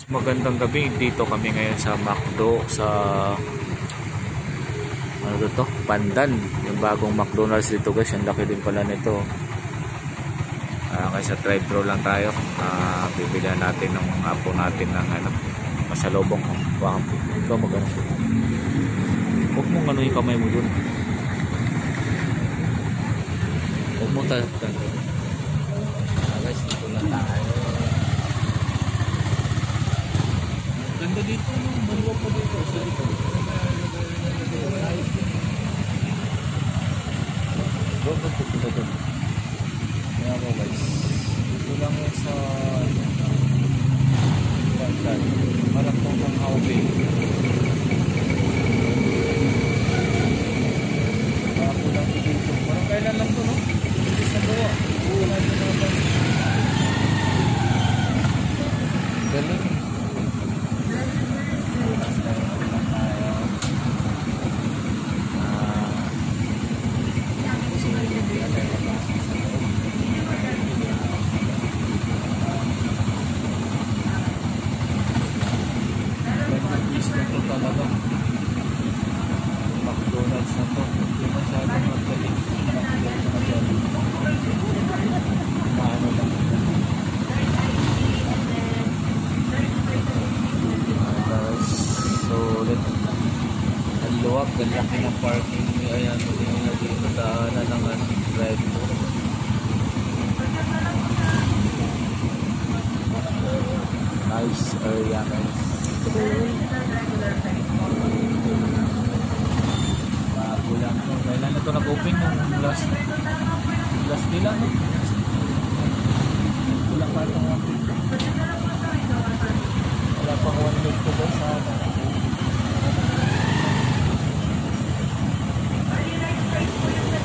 Magandang gabi, dito kami ngayon sa McDo sa ano to? Pandan, yung bagong McDonald's dito guys. Ang laki din pala nito. Kaysa drive-thru lang tayo. Bibilihan natin ng apo natin ng ano, pasalubong. Ikaw magano. Huwag mong ano yung kamay mo dun. Huwag mong talatan. Guys, dito lang tayo. Ganda dito, no? Maluwag po dito. Sa dito. Doon po dito doon. Kaya po guys. Dito lang yan sa Pandan. Parang po kang Haubay. Parang po lang dito. Parang kailan lang to, no? Sa bawa. Uulan din naman. Galing. McDonald's na to. Hindi masyadong magdaling. Maano lang. Sulit. Ang luwag. Ang laki ng parking. Ayan. Hindi nila dito daanan ng drive-thru. Nice area guys. Kulang to. Kailan na ito nag-open yung last nila, no? Kulang pa ito. Wala pang 1 week to guys sa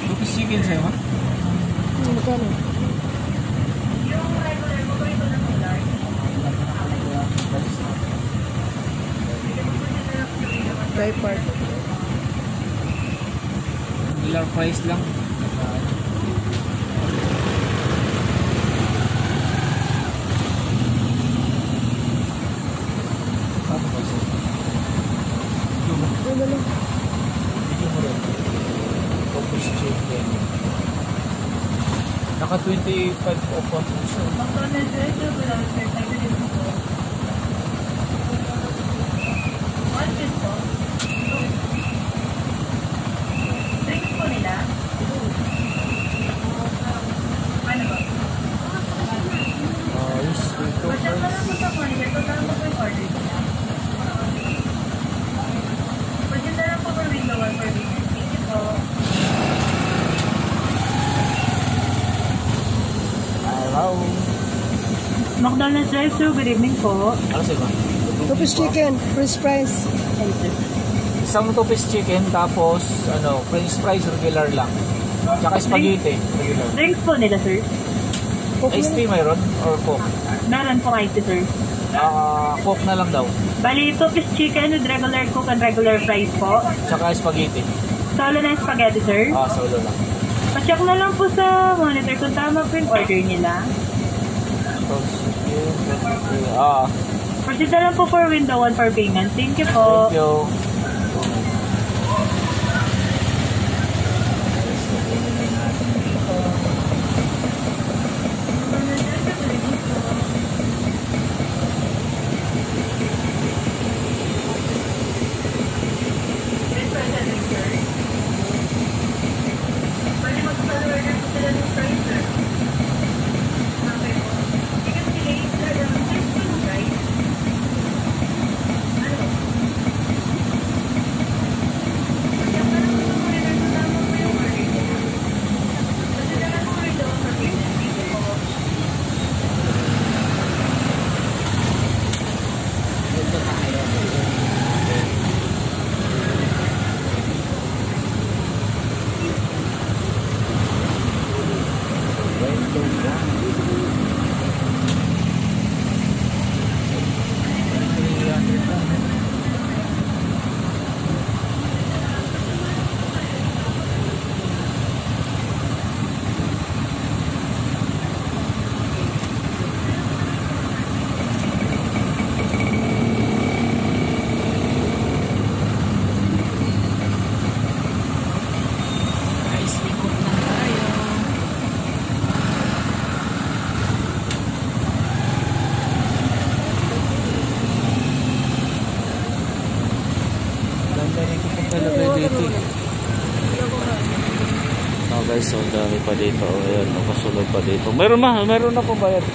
Lucas Chicken sa'yo, ha? Magkano? Dry part. Ilang fries lang. Naka 25 off ang puso. McDonald's drive-thru, good evening po. Ano sa'yo ba? Two-piece chicken, french fries. Isang two-piece chicken, tapos ano, french fries regular lang. Tsaka spaghetti regular. Drinks po nila, sir? Iced tea mayroon? Or Coke? Meron po iced tea, sir. Coke na lang daw. Bali, two-piece chicken with regular Coke and regular fries po. Tsaka spaghetti. Solo na yung spaghetti, sir? Solo lang. Pa-check na lang po sa monitor kung tama po yung order nila. Proceed na lang po for window 1 for payment. Thank you po. Thank you. guys, so dami pa dito. Ayan, nakasunod pa dito. Meron na po bayad.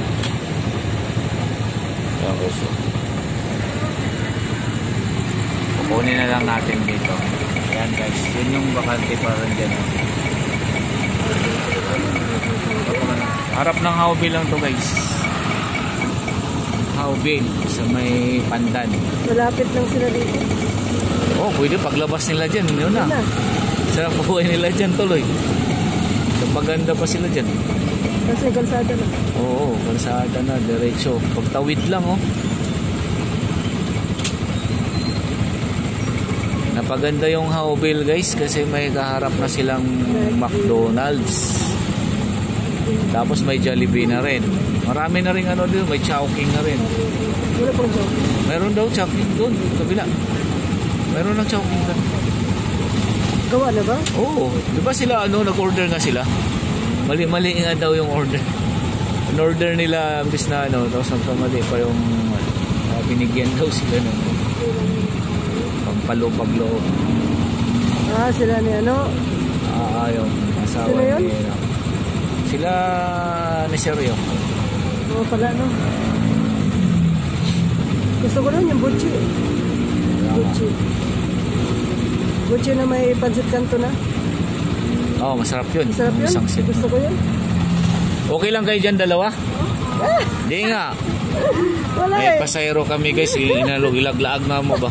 Ayan guys, so. Kukunin na lang natin dito. Ayan guys, yun yung bakante pa rin dyan. Harap ng Haubil lang to guys. Haubil sa may Pandan. Malapit lang sila dito. Oh, pwede paglabas nila dyan, yun na. Sarap buhay nila dyan tuloy. Paganda pa sila dyan. Kasi kalsada na. Oo, kalsada na, diretso. Pagtawid lang, oh. Napaganda yung Haubil guys kasi may kaharap na silang McDonald's. Tapos may Jollibee na rin. Marami na rin ano dito, may Chowking na rin. Wala pang Chowking. Meron daw Chowking doon, kabila. Meron ng Chowking doon. Gawa na ba? Oo, di ba sila nag-order nga sila? Mali nga daw yung order. In-order nila bis na tapos nagkamali pa yung binigyan daw sila ng pampalupag-loob. Sila ni yung asawa sila yun? ni sila ni Seryo. Oo pala Gusto ko rin yung Butchi. Butchi na may pancit canton na. Oo, masarap yun. Masarap yun? Gusto ko yun. Okay lang kayo dyan dalawa? Hindi nga. Wala May pasayro kami guys, ilaglaag na mo ba?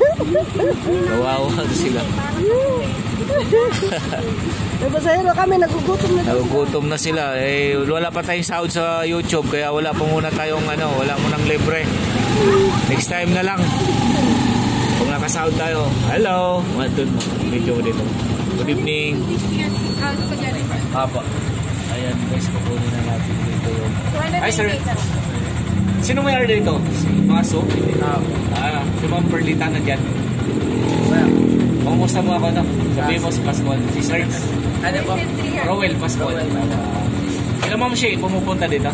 Kawawa sila. May pasayro kami, nagugutom na sila. Wala pa tayong sahod sa YouTube, kaya wala pa muna tayong wala munang libre. Next time na lang. Kung nakasahod tayo. Hello! Video dito. Good evening. Papa. Ayan guys, kukunin na natin dito yung... Hi sir! Sino may order dito? Si Maso? Si Ma'am Perlita na dyan. Kumusta mo ako sabihin mo si Pascual. Si Sir. Ano po? Rowel Pascual. Ilang Ma'am siya pumupunta dito?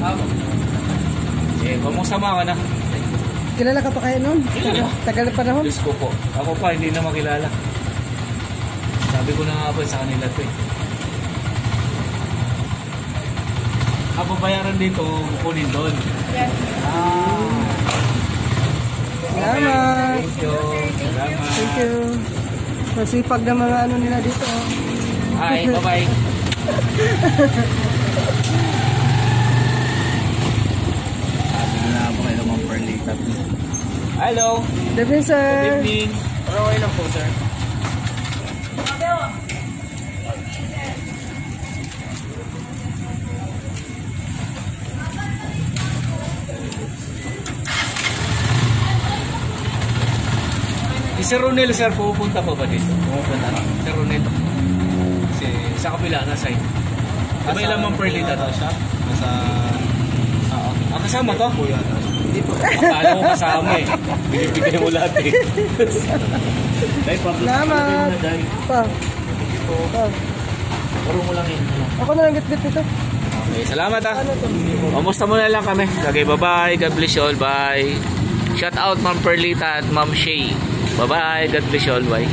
Kumusta mo ako Kilala ka pa kaya nun? Tagal na panahon? Diyos ko po. Ako pa, hindi na makilala. Sabi ko na nga po sa kanila ito babayaran dito, kukunin doon. Yes. Salamat. Thank you. Salamat. Thank you. Masipag na mga nila dito. Hi, bye-bye. Sabi na po kayo naman Perlita. Hello. Good evening, sir. Good evening. Okay lang po, sir. Si Ronel, sir, pupunta pa ba dito? Pupunta na. Si Ronel. Sa kabila, na side. May lamang Perlita to siya? Kasama to? Hindi po. Akala ko kasama Binibigay mo lahat Salamat. Pa. Paro mo lang yun. Ako na lang git-git ito. Okay, salamat Kamusta muna lang kami. Okay, bye-bye. God bless you all. Bye. Shout out Ma'am Perlita at Ma'am Shay. Bye-bye. God bless you all. Bye.